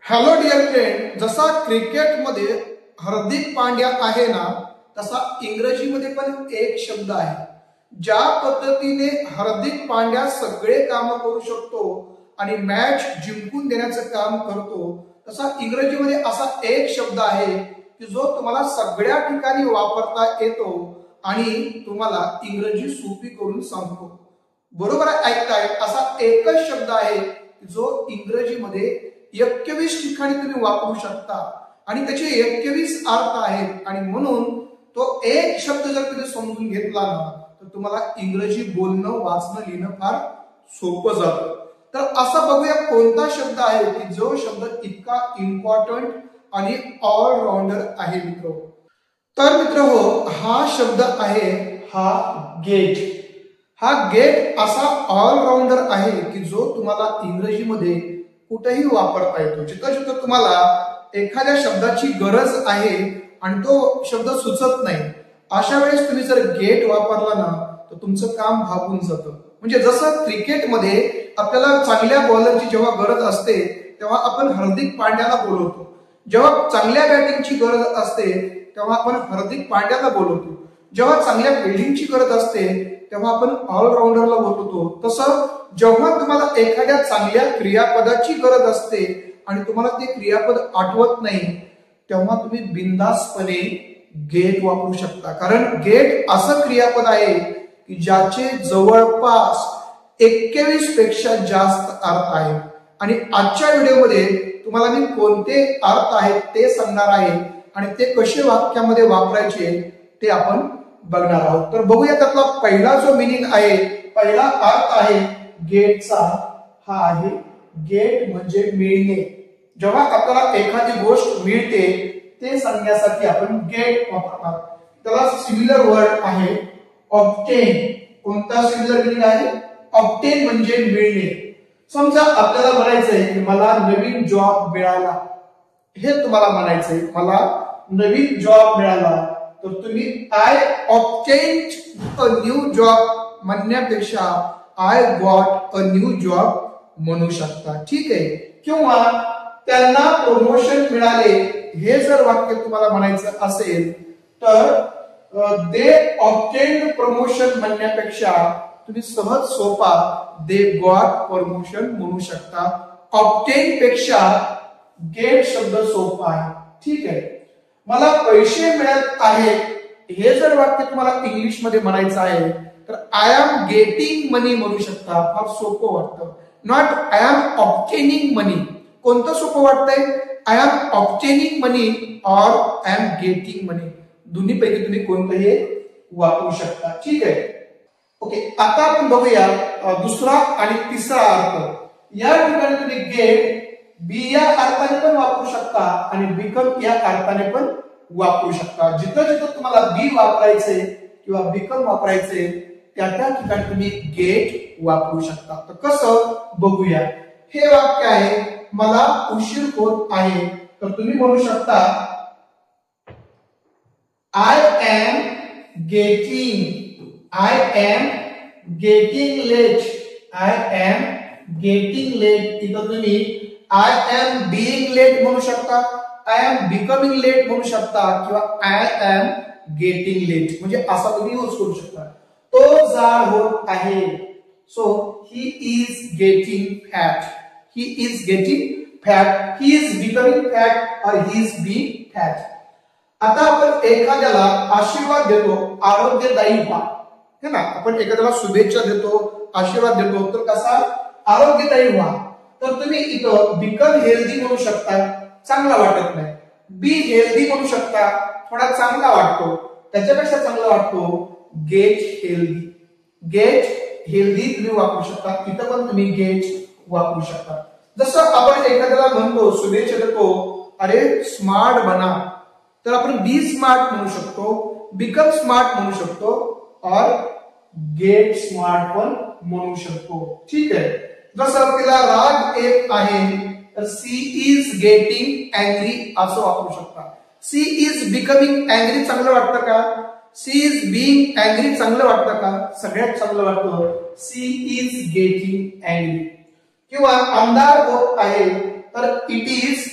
Hello dear friend, जसा क्रिकेटमध्ये हार्दिक पांड्या आहे ना, तसा इंग्रजीमध्ये पण एक शब्द आहे. ज्या पद्धतीने हार्दिक पांड्या सगळे काम करू शकतो आणि मॅच जिंकून देण्याचं काम करतो, तसा इंग्रजीमध्ये असा एक शब्द आहे की जो तुम्हाला सगळ्या ठिकाणी वापरता येतो आणि तुम्हाला इंग्रजी सोपी करून सांगतो. बरोबर ऐकताय? असा एकच शब्द आहे जो इंग्रजीमध्ये 21 ठिकाणी तुम्ही वापरू शकता आणि त्याचे 21 अर्थ आहेत आणि म्हणून तो एक शब्द जर तुम्ही समजून घेतला ना, तर तुम्हाला इंग्रजी बोलणं, वाचणं, लिहिणं फार सोपं जातं. तर असा बघूया कोणता शब्द आहे की जो शब्द इतका इम्पॉर्टंट आणि ऑलराऊंडर आहे मित्र. तर मित्र हो, हा शब्द आहे हा गेट. हा गेट असा ऑलराऊंडर आहे की जो तुम्हाला इंग्रजीमध्ये कुठेही वापरता येतो. जिथं जिथं तुम्हाला एखाद्या शब्दाची गरज आहे आणि तो शब्द सुचत नाही, अशा वेळेस तुम्ही जर गेट वापरला ना, तर तुमचं काम भागून जातं. म्हणजे जसं क्रिकेटमध्ये आपल्याला चांगल्या बॉलरची जेव्हा गरज असते तेव्हा आपण हार्दिक पांड्याला बोलवतो, जेव्हा चांगल्या बॅटिंगची गरज असते तेव्हा आपण हार्दिक पांड्याला बोलवतो, जेव्हा चांगल्या फिल्डिंगची गरज असते तेव्हा आपण ऑलराऊंडरला बोलवतो. तसं जेव्हा तुम्हाला एखाद्या चांगल्या क्रियापदाची गरज असते आणि तुम्हाला ते क्रियापद आठवत नाही, तेव्हा तुम्ही बिनधास्तपणे गेट वापरू शकता. कारण गेट असं क्रियापद आहे की ज्याचे जवळपास 21 पेक्षा जास्त अर्थ आहेत आणि आजच्या व्हिडिओमध्ये तुम्हाला मी कोणते अर्थ आहेत ते सांगणार आहे आणि ते कसे वाक्यामध्ये वापरायचे ते आपण बघणार आहोत. तर बघूया त्यातला पहिला जो मीनिंग आहे, पहिला अर्थ आहे गेटचा, हा आहे गेट म्हणजे मिळणे. जेव्हा आपल्याला एखादी गोष्ट मिळते ते सांगण्यासाठी आपण गेट वापरतात. त्याला सिमिलर वर्ड आहे ऑब्टेन. कोणता सिमिलर मीनिंग आहे? ऑब्टेन म्हणजे मिळणे. समजा आपल्याला म्हणायचंय की मला नवीन जॉब मिळाला, हे तुम्हाला म्हणायचंय मला नवीन जॉब मिळाला, तर तुम्ही I obtained a new job म्हणण्यापेक्षा I got a new job म्हणू शकता. ठीक आहे? किंवा त्यांना प्रमोशन मिळाले, हे जर वाक्य तुम्हाला म्हणायचं असेल तर दे ऑब्टेन्ड प्रमोशन म्हणण्यापेक्षा तुम्ही सहज सोपा दे गॉट प्रमोशन म्हणू शकता. ऑब्टेन पेक्षा गेट शब्द सोपा आहे. ठीक आहे? मला पैसे मिळत आहेत, हे जर वाक्य तुम्हाला इंग्लिश मध्ये म्हणायचं आहे तर आय एम गेटिंग मनी म्हणू शकता. फार सोपं वाटतं. नॉट आय एम ऑब्टेनिंग मनी. कोणतं सोपं वाटतंय? आय एम ऑब्टेनिंग मनी और आय एम गेटिंग मनी. दोन्ही पैकी तुम्ही कोणतंही वापरू शकता. ठीक आहे? ओके, आता आपण बघूया दुसरा आणि तिसरा अर्थ. या ठिकाणी तुम्ही गेट बी या अर्थाने पण वापरू शकता आणि बिकम या अर्थाने पण वापरू शकता. जिथं जिथं तुम्हाला बी वापरायचे किंवा बिकम वापरायचे त्या त्या ठिकाणी तुम्ही गेट वापरू शकता. तर कसं बघूया. हे वाक्य आहे मला उशीर होत आहे, तर तुम्ही म्हणू शकता I am getting late. I am getting late. इथं तुम्ही आय एम बीइंग लेट म्हणू शकता, आय एम बिकमिंग लेट म्हणू शकता किंवा आय एम गेटिंग लेट. म्हणजे असा तुम्ही यूज करू शकता. तो जाड होत आहे, so he is getting fat. He is getting fat. He is becoming fat और ही इज बीइंग फॅट. आता आपण एखाद्याला आशीर्वाद देतो, आरोग्यदायी व्हा, है ना? आपण एखाद्याला शुभेच्छा देतो, आशीर्वाद देतो, तर कसा? आरोग्यदायी व्हा. तर तुम्ही इथं बिकम हेल्दी म्हणू शकता, चांगला वाटत नाही. बी हेल्दी म्हणू शकता, थोडा चांगला वाटतो. त्याच्यापेक्षा चांगला वाटतो गेट हेल्दी. गेट हेल्दी तुम्ही वापरू शकता. इथं पण तुम्ही गेट वापरू शकता. जसं आपण एखाद्याला म्हणतो, शुभेच्छा देतो, अरे स्मार्ट बना, तर आपण बी स्मार्ट म्हणू शकतो, बिकम स्मार्ट म्हणू शकतो और गेट स्मार्ट पण म्हणू शकतो. ठीक आहे? जसं तिला राग येत आहे, तर सी इज गेटिंग अँग्री असं वापरू शकता. सी इज बिकमिंग अँग्री चांगलं वाटतं का? सी इज बीइंग अँग्री चांगलं वाटतं का? सगळ्यात चांगलं वाटतं सी इज गेटिंग अँग्री. किंवा अंधार होत आहे, तर इट इज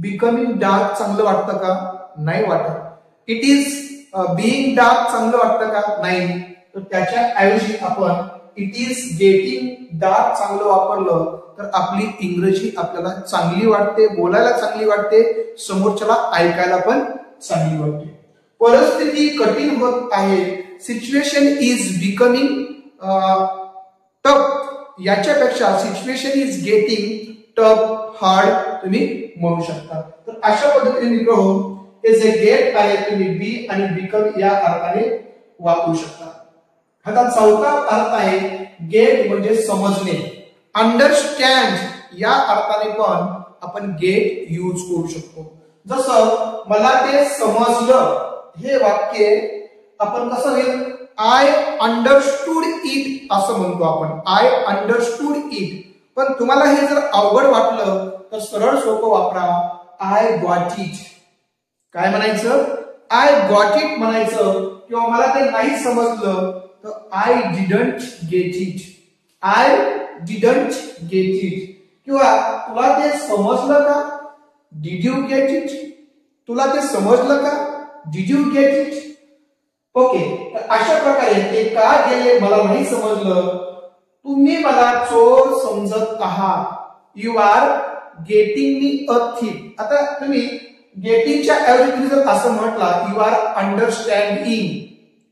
बिकमिंग डार्क चांगलं वाटतं का? नाही वाटत. इट इज बीइंग डार्क चांगलं वाटतं का? नाही. तर त्याच्या ऐवजी आपण इट इज गेटिंग डार्क चांगलं वापरलं तर आपली इंग्रजी आपल्याला चांगली वाटते, बोलायला चांगली वाटते, समोरच्याला ऐकायला पण चांगली वाटते. परिस्थिती कठीण होत आहे. Situation is becoming tough. याच्यापेक्षा situation is getting tough, hard तुम्ही म्हणू शकता. तर अशा पद्धतीने मित्रांनो हे जे गेट आहे तुम्ही बी आणि बिकम या अर्थाने वापरू शकता. आता चौथा अर्थ आहे गेट म्हणजे समजणे. अंडरस्टँड या अर्थाने पण आपण गेट यूज करू शकतो. जसं मला ते समजलं हे वाक्य आपण कसं होईल? आय अंडरस्टूड इट असं म्हणतो आपण. I understood it. पण तुम्हाला हे जर अवघड वाटलं तर सरळ सोपं वापरा. I got it. काय म्हणायचं? आय गॉट इट म्हणायचं. किंवा मला ते नाही समजलं तर I didn't get it. I didn't get it. किंवा तुला ते समजलं का? Did you get it. तुला ते समजलं का? Did you get it. Okay. तर अशा प्रकारे ते का गेले मला नाही समजलं. तुम्ही मला चोर समजत आहात. You are getting me a thief. आता तुम्ही गेटिंगच्या ऐवजी तुम्ही जर असं म्हटलं you are understanding,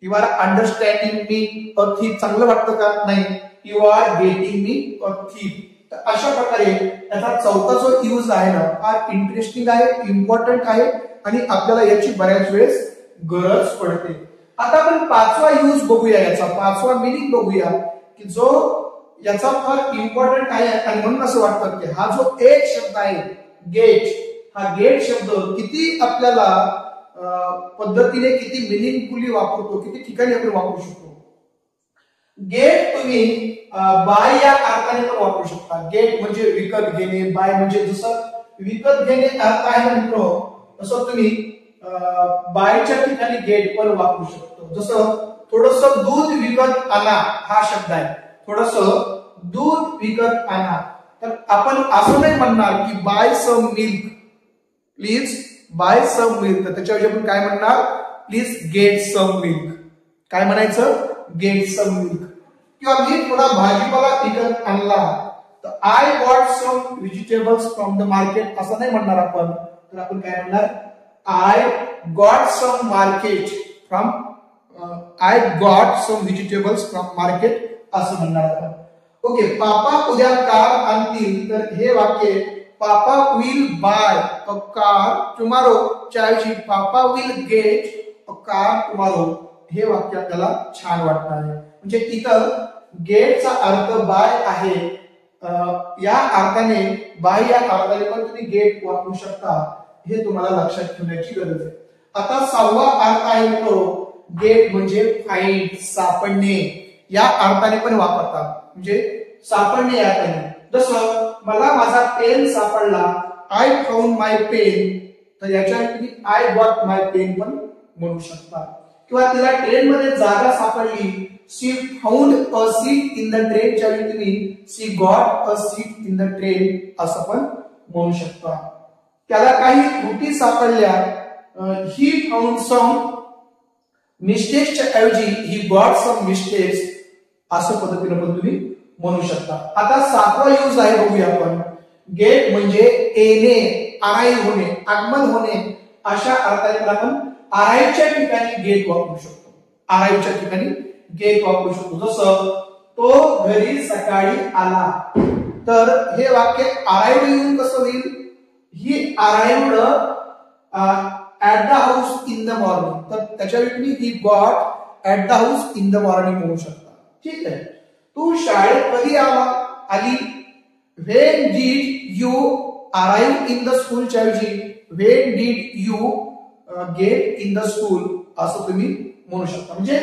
you are understanding me a thief चांगलं वाटतं का? नाही. You are getting me a thief. तर अशा प्रकारे याचा चौथा जो यूज आहे ना फार इंटरेस्टिंग आहे, इम्पॉर्टंट आहे आणि आपल्याला याची बऱ्याच वेळेस गरज पडते. आता आपण पाचवा यूज बघूया, याचा पाचवा मिनिंग बघूया की जो याचा फार इम्पॉर्टंट आहे आणि म्हणून असं वाटतं की हा जो एक शब्द आहे गेट, हा गेट शब्द किती आपल्याला पद्धतीने किती मिनिंगफुली वापरतो, किती ठिकाणी आपण वापरू शकतो. गेट तुम्ही बाय या अर्थाने पण वापरू शकता. गेट म्हणजे विकत घेणे, बाय म्हणजे जसं विकत घेणे अर्थ आहे ना मित्र, तसं तुम्ही बायच्या ठिकाणी गेट पण वापरू शकतो. जसं थोडंसं दूध विकत आणा हा शब्द आहे. थोडंसं दूध विकत आणा. तर आपण असं नाही म्हणणार की buy some milk, please buy some milk. तर त्याच्याऐवजी आपण काय म्हणणार? Please get some milk. काय म्हणायचं? Get some milk. किंवा मी थोडा भाजीपाला विकत आणला तर I got some vegetables from the market असं नाही म्हणणार आपण. तर आपण काय म्हणणार? I got some market from I got some vegetables from market असं म्हणणार आपण. ओके. पापा उद्या कार आणतील तर हे वाक्य papa will buy a car tomorrow च्या ऐवजी papa will get a car tomorrow हे वाक्य आपल्याला छान वाटणार आहे. म्हणजे इथं गेटचा अर्थ बाय आहे. या अर्थाने बाय या अर्थाने पण तुम्ही गेट वापरू शकता. हे तुम्हाला लक्षात ठेवण्याची गरज आहे. आता सहावा अर्थ आहे तो गेट म्हणजे फाइंड, सापडणे या अर्थाने पण वापरतात. म्हणजे सापडणे या अर्थाने. जसं मला माझा पेन सापडला, आय फाउंड माय पेन. तर याच्या तुम्ही आय गॉट माय पेन पण म्हणू शकता. किंवा तिला ट्रेन मध्ये जागा सापडली, she found a seat in the train च्या वेळी तुम्ही she got a seat in the train असं पण म्हणू शकता. त्याला काही त्रुटी सापडल्या, ही फाउंड सम मिस्टेक्सच्या ऐवजी ही गॉट सम मिस्टेक्स असं पद्धतीने पण तुम्ही म्हणू शकता. आता सातवा यूज आहे बघूया आपण. गेट म्हणजे येणे, अराईव्ह होणे, आगमन होणे अशा अर्थाने आपण अराईव्हच्या ठिकाणी गेट वापरू शकतो. अराईव्हच्या ठिकाणी गेट वापरू शकतो. जसं तो घरी सकाळी आला तर हे वाक्य अराईव्ह येऊन कसं होईल? He arrived at the house in the morning. तर त्याच्या वेळी he got at the house in the morning म्हणू शकता. ठीक आहे. तू शाळेत कधी आली? When did you arrive in the school च्या ऐवजी when did you get in the school असं तुम्ही म्हणू शकता. म्हणजे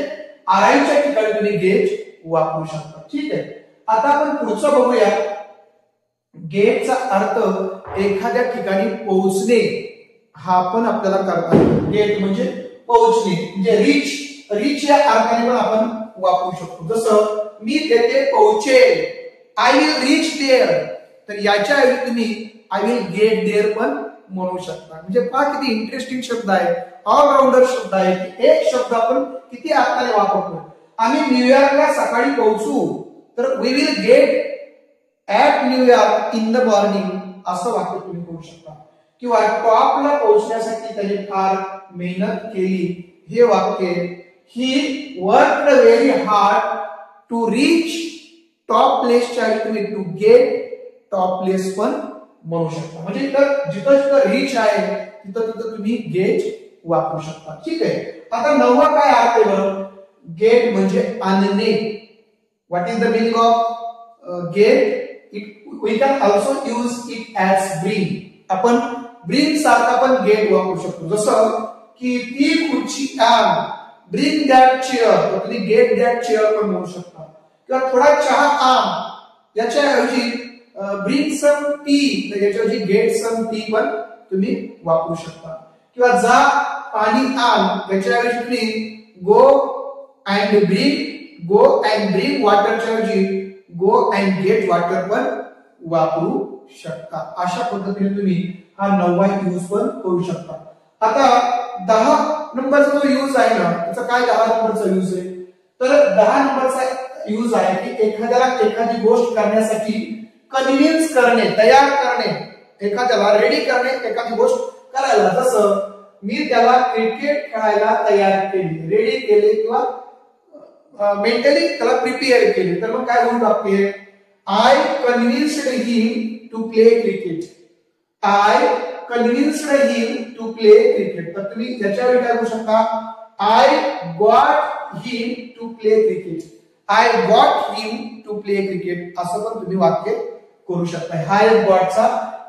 अराईव्हच्या ठिकाणी तुम्ही गेट वापरू शकता. ठीक आहे. आता आपण पुढचं बघूया. गेटचा अर्थ एखाद्या ठिकाणी पोहोचणे हा पण आपल्याला करता येतो. गेट म्हणजे पोहोचणे, म्हणजे रीच या अर्थाने पण आपण वापरू शकतो. जसं मी तेथे पोहोचेल, आय विल रीच देअर. तर याच्या ऐवजी तुम्ही आय विल गेट देअर पण म्हणू शकता. म्हणजे पहा किती इंटरेस्टिंग शब्द आहे, ऑलराऊंडर शब्द आहे. एक शब्द आपण किती अर्थाने वापरतो. आम्ही न्यूयॉर्कला सकाळी पोहोचू, तर we will get at New York in the morning असं वाक्य तुम्ही करू शकता. किंवा टॉपला पोहोचण्यासाठी त्याने फार मेहनत केली, हे वाक्य he worked very hard to reach top प्लेसच्या ऐवजी तुम्ही टू गेट टॉप प्लेस पण म्हणू शकता. म्हणजे जिथं जिथं रीच आहे तिथं तिथं तुम्ही गेट वापरू शकता. ठीक आहे. आता नववा काय अर्थ आहे बरं? गेट म्हणजे आणणे. What is the meaning of get? We can also use it as bring. आपण ब्रिंग सारखा पण गेट वापरू शकतो. जसं की ती खुर्ची आण, ब्रिंग दॅट चेअर, तुम्ही गेट दॅट चेअर पण म्हणू शकता. किंवा थोडा चहा आण, याच्याऐवजी ब्रिंग सम टी, तर याच्याऐवजी गेट सम टी पण तुम्ही वापरू शकता. किंवा जा पाणी आण, याच्याऐवजी तुम्ही गो अँड ब्रिंग वॉटरच्या ऐवजी गो अँड गेट वॉटर पण वापरू शकता. अशा पद्धतीने तुम्ही हा नववा यूज पण करू शकता. आता 10 नंबरचा जो यूज आहे ना, त्याचा काय 10 नंबरचा यूज आहे? तर 10 नंबरचा यूज आहे की एखाद्याला एखादी गोष्ट करण्यासाठी कन्व्हिन्स करणे, तयार करणे, एखाद्याला रेडी करणे, एखादी गोष्ट करायला. जसं मी त्याला क्रिकेट खेळायला तयार केले, रेडी केले किंवा मेंटली त्याला प्रिपेअर केले. तर मग काय होऊ लागते? I convinced him to play cricket. I convinced him to play cricket. तर तुम्ही याच्यावर काय करू शकता? I got him to play cricket. I got him to play cricket असं पण तुम्ही वाक्य करू शकता. हा एक गॉटचा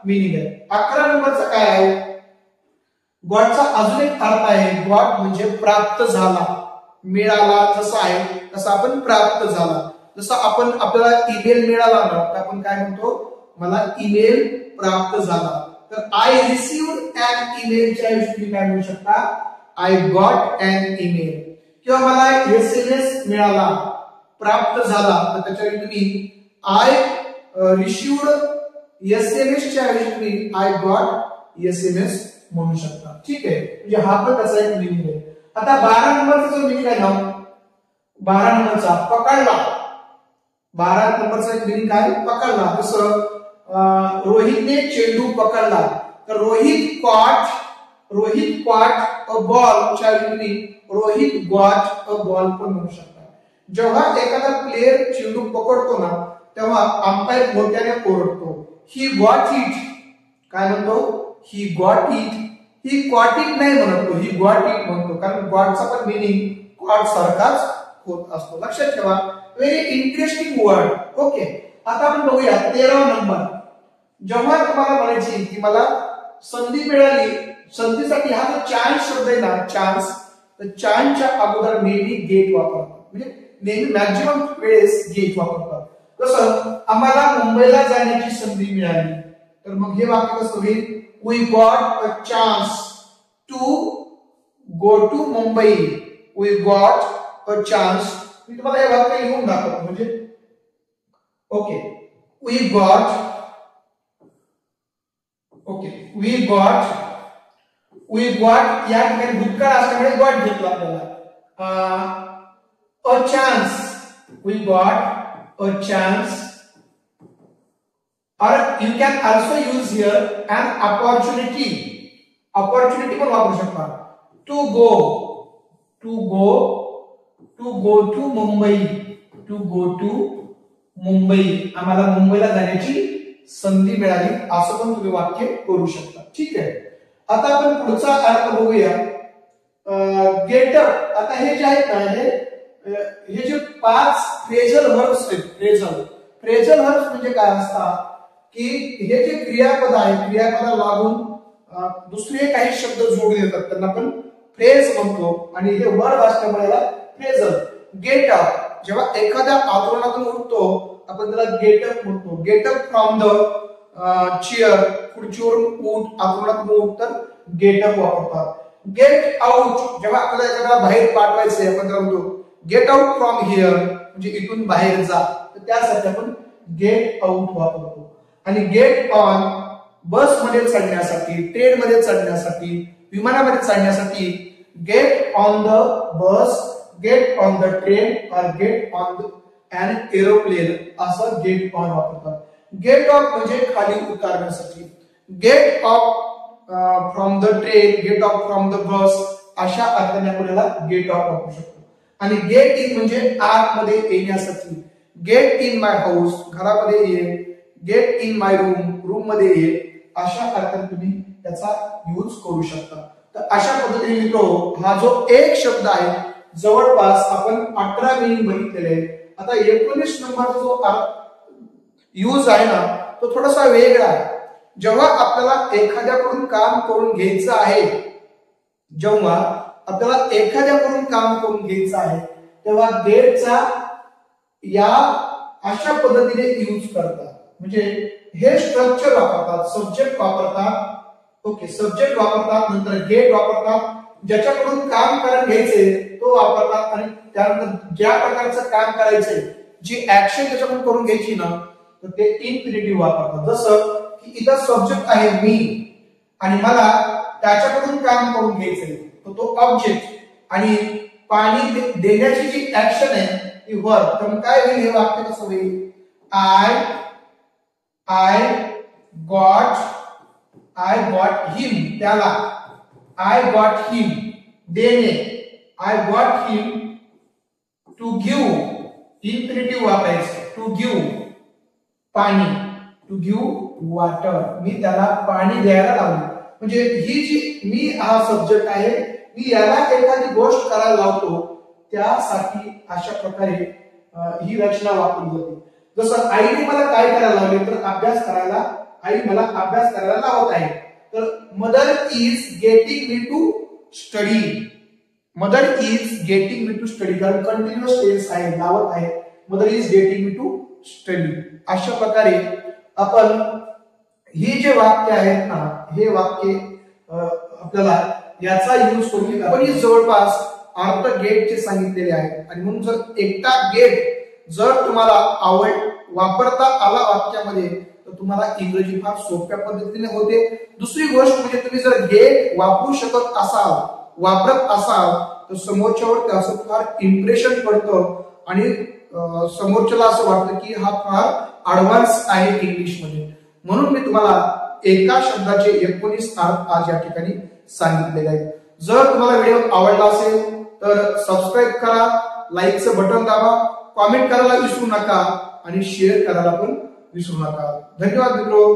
मिनिंग आहे. 11 नंबरचा काय आहे? गॉटचा अजून एक अर्थ आहे. गॉट म्हणजे प्राप्त झाला, मिळाला. जसं आहे तसं आपण प्राप्त झाला. जसं आपण आपल्याला ईमेल मिळाला ना, तर आपण काय म्हणतो? मला ईमेल प्राप्त झाला. तर आय रिसीव्ड ॲन ईमेलच्या ऐवजी तुम्ही काय म्हणू शकता? I got an email. किंवा मला एसएमएस मिळाला, प्राप्त झाला, तर त्याच्याऐवजी तुम्ही आय रिसीव्ड एसएमएसच्या ऐवजी तुम्ही आय गॉट एसएमएस म्हणू शकता. ठीक आहे. म्हणजे हा पण त्याचा एक मिनिंग आहे. आता 12 नंबरचा जो मिनिंग आहे ना, 12 नंबरचा पकडला. 12 नंबरचा एक मिनिंग काय? पकडला. जसं रोहितने चेंडू पकडला, तर रोहित कॉट अ बॉल च्या ऐवजी रोहित गॉट अ बॉल पण म्हणू शकता. जेव्हा एखादा प्लेयर चेंडू पकडतो ना, तेव्हा अंपायर मोठ्याने ओरडतो, ही गॉट इट. काय म्हणतो? He got it. He got it नाही म्हणतो, ही गॉट इट म्हणतो. कारण गॉटचा पण मिनिंग गॉट सारखाच होत असतो. लक्षात ठेवा. Very interesting word. ओके. आता आपण बघूया 13 नंबर. जेव्हा तुम्हाला म्हणायची की मला संधी मिळाली, संधीसाठी हा जो चान्स शब्द आहे ना, चान्स, तर चान्सच्या अगोदर नेहमी गेट वापरतात. म्हणजे नेहमी मॅक्झिमम वेळेस गेट वापरतात. कसं? आम्हाला मुंबईला जाण्याची संधी मिळाली, तर मग हे वाक्य कसं होईल? We got a chance to go to Mumbai. We got a chance. मी तुम्हाला हे वाक्य लिहून दाखवतो. म्हणजे ओके, वी गॉट या ठिकाणी भूतकाळ असल्यामुळे गॉट घेतला आपल्याला. A chance, we got a chance. Or you can also use here an opportunity. Opportunity पण वापरू शकता. To go to Mumbai. आम्हाला मुंबईला जाण्याची संधी मिळाली, असं पण तुम्ही वाक्य करू शकता. ठीक आहे. आता आपण पुढचा अर्थ बघूया. गेटअप. आता हे जे आहेत ना, हे जे 5 फ्रेजल वर्ब्स आहेत. फ्रेजल वर्ब्स म्हणजे काय असतात? की हे जे क्रियापद आहे, क्रियापदाला लागून दुसरे काही शब्द जोडून येतात, त्यांना आपण फ्रेज म्हणतो. आणि हे वर्ड असल्यामुळे याला फ्रेजल. गेटअप. जेव्हा एखाद्या आंदोलनातून उठतो, आपण त्याला गेटअप म्हणतो. गेटअप फ्रॉम द चेअर, खुर्चीवरून उठ, आंदोलनातून उठ, तर गेटअप वापरतात. Get out. जेव्हा आपल्याला एखाद्याला बाहेर पाठवायचंय, आपण त्याला म्हणतो गेट आउट फ्रॉम हिअर, म्हणजे इथून बाहेर जा. तर त्यासाठी आपण गेट आउट वापरतो. आणि गेट ऑन. बसमध्ये चढण्यासाठी, ट्रेनमध्ये चढण्यासाठी, विमानामध्ये चढण्यासाठी get on the bus, get on the train और गेट ऑन अन एरोप्लेन असं गेट ऑन वापरतात. गेट ऑफ म्हणजे खाली उतरण्यासाठी, get off from the train, get off from the bus अशा अर्थाने आपल्याला गेट ऑफ वापरू शकतो. आणि गेट इन म्हणजे आतमध्ये येण्यासाठी, गेट इन माय हाऊस घरामध्ये ये, get in my room room मध्ये ये अशा अर्थाने तुम्ही त्याचा यूज करू शकता. तर अशा पद्धतीने मित्रो हा जो एक शब्द आहे जवळपास आपण 18 मिनिट बघितलेले आहे. आता 19 नंबरचा जो यूज आहे ना तो थोडासा वेगळा आहे. जेव्हा आपल्याला एखाद्याकडून काम करून घ्यायचं आहे, जेव्हा आपल्याला एखाद्याकडून काम करून घ्यायचं आहे तेव्हा गेटचा या अशा पद्धतीने यूज करतात. म्हणजे हे स्ट्रक्चर वापरतात, सब्जेक्ट वापरतात, ओके सब्जेक्ट वापरतात, नंतर गेट वापरतात, ज्याच्याकडून काम करून घ्यायचे तो वापरतात आणि त्यानंतर ज्या प्रकारचं काम करायचंय जी ऍक्शन त्याच्याकडून करून घ्यायची ना तर ते इन्फिनिटिव्ह वापरतात. जसं की इथं सब्जेक्ट आहे मी आणि मला त्याच्याकडून काम करून घ्यायचंय तर तो ऑब्जेक्ट, आणि पाणी देण्याची जी ऍक्शन आहे ती वर्क. तर काय होईल हे वाक्य कसं होईल? आय गॉट हिम, त्याला आय गॉट हिम देणे, I got him to give, infinitive वापरायचं, टू गिव्ह पाणी, टू गिव्ह वॉटर, मी त्याला पाणी द्यायला लावले. म्हणजे ही जी मी हा सब्जेक्ट आहे, मी याला एखादी गोष्ट करायला लावतो त्यासाठी अशा प्रकारे ही रचना वापरली जाते. जसं आईने मला काय करायला लावले तर अभ्यास करायला, आई मला अभ्यास करायला लावत आहे. तर mother is getting me to study, mother is getting me to study, कारण कंटिन्युअस टेन्स आहे, लावत आहे, mother is getting me to study. अशा प्रकारे आपण ही जे वाक्य आहेत ना हे वाक्य आपल्याला याचा यूज करून आपण जवळपास अर्थ गेटचे सांगितलेले आहेत. आणि म्हणून जर एकटा गेट जर तुम्हाला वापरता आला वाक्यामध्ये तर तुम्हाला इंग्रजी फार सोप्या पद्धतीने होते. दुसरी गोष्ट म्हणजे तुम्ही जर गेट वापरू शकत असाल, वापरत असाल तर समोरच्यावर त्याचं फार इम्प्रेशन पडतं आणि समोरच्याला असं वाटतं की हा फार ऍडव्हान्स आहे इंग्लिश मध्ये. म्हणून मी तुम्हाला एका शब्दाचे 19 अर्थ आज या ठिकाणी सांगितलेले आहेत. जर तुम्हाला व्हिडिओ आवडला असेल तर सबस्क्राईब करा, लाईकचं बटन दाबा, कॉमेंट करायला विसरू नका आणि शेअर करायला पण विसरू नका. धन्यवाद मित्रो.